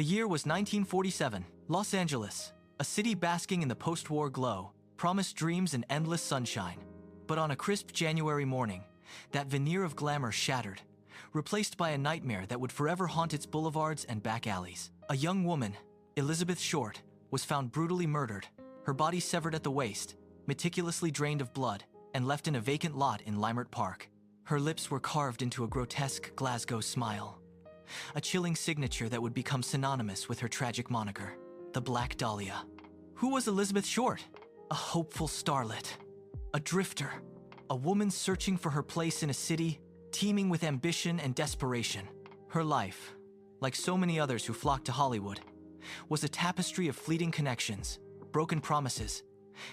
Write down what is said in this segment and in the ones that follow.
The year was 1947. Los Angeles, a city basking in the post-war glow, promised dreams and endless sunshine. But on a crisp January morning, that veneer of glamour shattered, replaced by a nightmare that would forever haunt its boulevards and back alleys. A young woman, Elizabeth Short, was found brutally murdered, her body severed at the waist, meticulously drained of blood, and left in a vacant lot in Leimert Park. Her lips were carved into a grotesque Glasgow smile, a chilling signature that would become synonymous with her tragic moniker, the Black Dahlia. Who was Elizabeth Short? A hopeful starlet, a drifter, a woman searching for her place in a city teeming with ambition and desperation. Her life, like so many others who flocked to Hollywood, was a tapestry of fleeting connections, broken promises,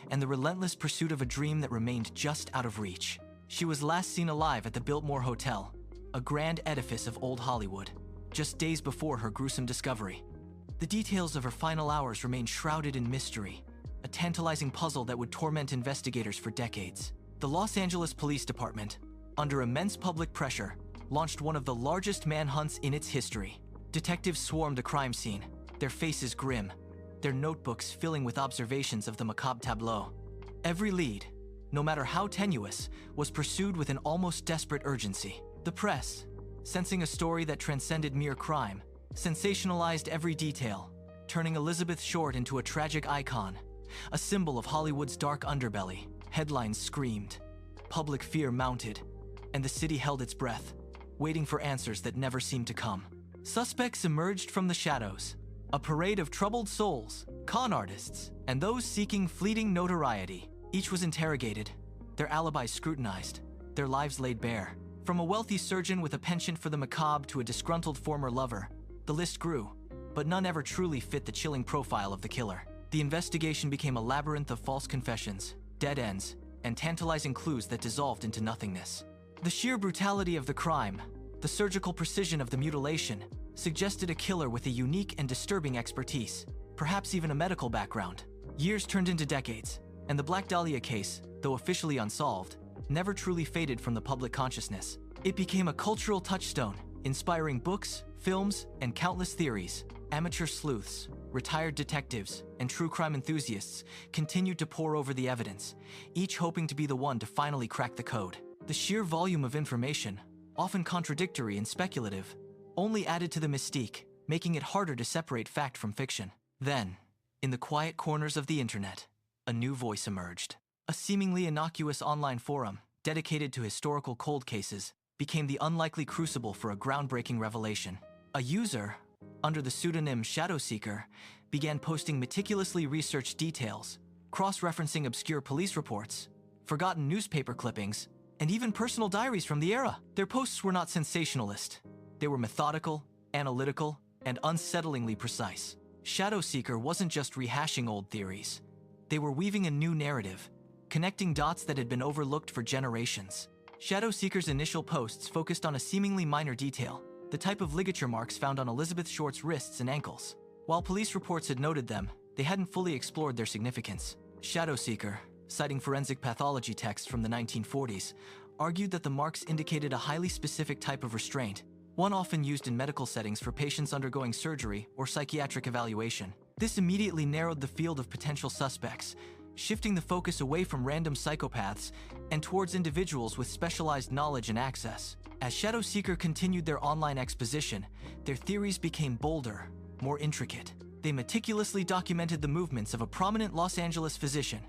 and the relentless pursuit of a dream that remained just out of reach. She was last seen alive at the Biltmore Hotel, a grand edifice of old Hollywood, just days before her gruesome discovery. The details of her final hours remain shrouded in mystery, a tantalizing puzzle that would torment investigators for decades. The Los Angeles Police Department, under immense public pressure, launched one of the largest manhunts in its history. Detectives swarmed the crime scene, their faces grim, their notebooks filling with observations of the macabre tableau. Every lead, no matter how tenuous, was pursued with an almost desperate urgency. The press, sensing a story that transcended mere crime, sensationalized every detail, turning Elizabeth Short into a tragic icon, a symbol of Hollywood's dark underbelly. Headlines screamed, public fear mounted, and the city held its breath, waiting for answers that never seemed to come. Suspects emerged from the shadows, a parade of troubled souls, con artists, and those seeking fleeting notoriety. Each was interrogated, their alibis scrutinized, their lives laid bare. From a wealthy surgeon with a penchant for the macabre to a disgruntled former lover, the list grew, but none ever truly fit the chilling profile of the killer. The investigation became a labyrinth of false confessions, dead ends, and tantalizing clues that dissolved into nothingness. The sheer brutality of the crime, the surgical precision of the mutilation, suggested a killer with a unique and disturbing expertise, perhaps even a medical background. Years turned into decades, and the Black Dahlia case, though officially unsolved, never truly faded from the public consciousness. It became a cultural touchstone, inspiring books, films, and countless theories. Amateur sleuths, retired detectives, and true crime enthusiasts continued to pore over the evidence, each hoping to be the one to finally crack the code. The sheer volume of information, often contradictory and speculative, only added to the mystique, making it harder to separate fact from fiction. Then, in the quiet corners of the internet, a new voice emerged. A seemingly innocuous online forum, dedicated to historical cold cases, became the unlikely crucible for a groundbreaking revelation. A user, under the pseudonym Shadowseeker, began posting meticulously researched details, cross-referencing obscure police reports, forgotten newspaper clippings, and even personal diaries from the era. Their posts were not sensationalist. They were methodical, analytical, and unsettlingly precise. Shadowseeker wasn't just rehashing old theories. They were weaving a new narrative, connecting dots that had been overlooked for generations. Shadowseeker's initial posts focused on a seemingly minor detail, the type of ligature marks found on Elizabeth Short's wrists and ankles. While police reports had noted them, they hadn't fully explored their significance. Shadowseeker, citing forensic pathology texts from the 1940s, argued that the marks indicated a highly specific type of restraint, one often used in medical settings for patients undergoing surgery or psychiatric evaluation. This immediately narrowed the field of potential suspects, shifting the focus away from random psychopaths and towards individuals with specialized knowledge and access. As Shadowseeker continued their online exposition, their theories became bolder, more intricate. They meticulously documented the movements of a prominent Los Angeles physician,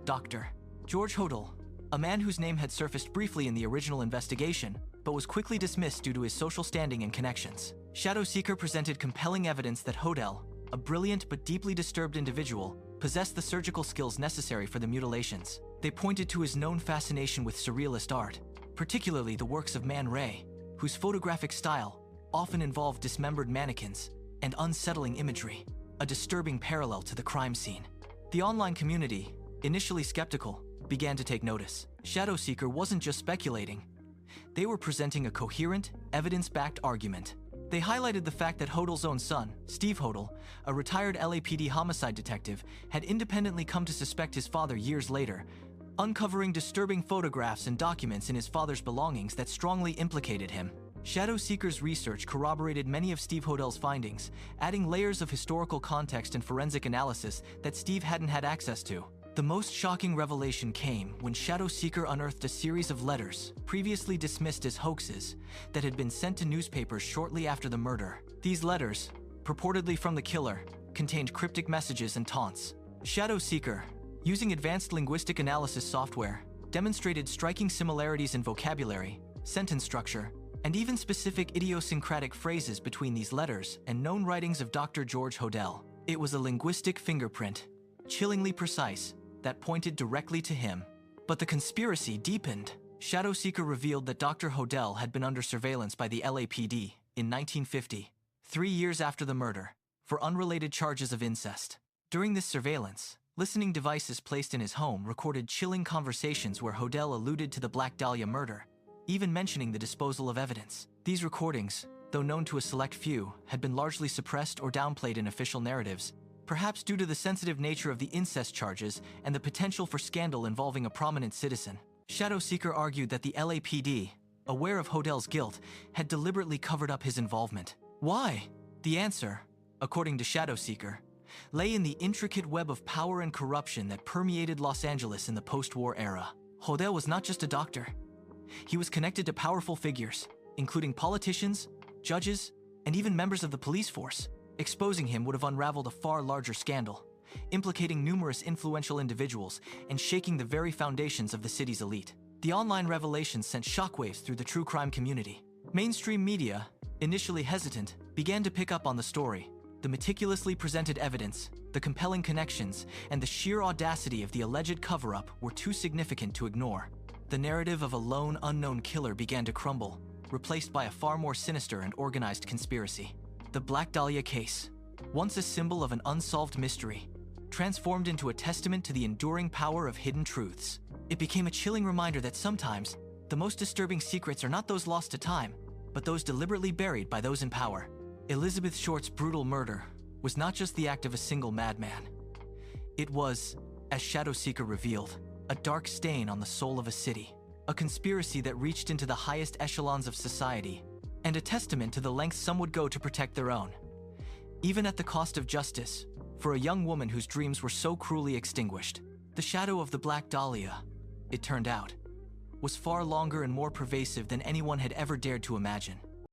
Dr. George Hodel, a man whose name had surfaced briefly in the original investigation, but was quickly dismissed due to his social standing and connections. Shadowseeker presented compelling evidence that Hodel, a brilliant but deeply disturbed individual, possessed the surgical skills necessary for the mutilations. They pointed to his known fascination with surrealist art, particularly the works of Man Ray, whose photographic style often involved dismembered mannequins and unsettling imagery, a disturbing parallel to the crime scene. The online community, initially skeptical, began to take notice. Shadowseeker wasn't just speculating. They were presenting a coherent, evidence-backed argument. They highlighted the fact that Hodel's own son, Steve Hodel, a retired LAPD homicide detective, had independently come to suspect his father years later, uncovering disturbing photographs and documents in his father's belongings that strongly implicated him. Shadow Seeker's research corroborated many of Steve Hodell's findings, adding layers of historical context and forensic analysis that Steve hadn't had access to. The most shocking revelation came when Shadow Seeker unearthed a series of letters, previously dismissed as hoaxes, that had been sent to newspapers shortly after the murder. These letters, purportedly from the killer, contained cryptic messages and taunts. Shadow Seeker, using advanced linguistic analysis software, demonstrated striking similarities in vocabulary, sentence structure, and even specific idiosyncratic phrases between these letters and known writings of Dr. George Hodel. It was a linguistic fingerprint, chillingly precise, that pointed directly to him. But the conspiracy deepened. Shadow Seeker revealed that Dr. Hodel had been under surveillance by the LAPD in 1950, 3 years after the murder, for unrelated charges of incest. During this surveillance, listening devices placed in his home recorded chilling conversations where Hodel alluded to the Black Dahlia murder, even mentioning the disposal of evidence. These recordings, though known to a select few, had been largely suppressed or downplayed in official narratives, perhaps due to the sensitive nature of the incest charges and the potential for scandal involving a prominent citizen. Shadow Seeker argued that the LAPD, aware of Hodel's guilt, had deliberately covered up his involvement. Why? The answer, according to Shadow Seeker, lay in the intricate web of power and corruption that permeated Los Angeles in the post-war era. Hodel was not just a doctor. He was connected to powerful figures, including politicians, judges, and even members of the police force. Exposing him would have unraveled a far larger scandal, implicating numerous influential individuals and shaking the very foundations of the city's elite. The online revelations sent shockwaves through the true crime community. Mainstream media, initially hesitant, began to pick up on the story. The meticulously presented evidence, the compelling connections, and the sheer audacity of the alleged cover-up were too significant to ignore. The narrative of a lone, unknown killer began to crumble, replaced by a far more sinister and organized conspiracy. The Black Dahlia case, once a symbol of an unsolved mystery, transformed into a testament to the enduring power of hidden truths. It became a chilling reminder that sometimes, the most disturbing secrets are not those lost to time, but those deliberately buried by those in power. Elizabeth Short's brutal murder was not just the act of a single madman. It was, as Shadow Seeker revealed, a dark stain on the soul of a city, a conspiracy that reached into the highest echelons of society, and a testament to the lengths some would go to protect their own, even at the cost of justice, for a young woman whose dreams were so cruelly extinguished. The shadow of the Black Dahlia, it turned out, was far longer and more pervasive than anyone had ever dared to imagine.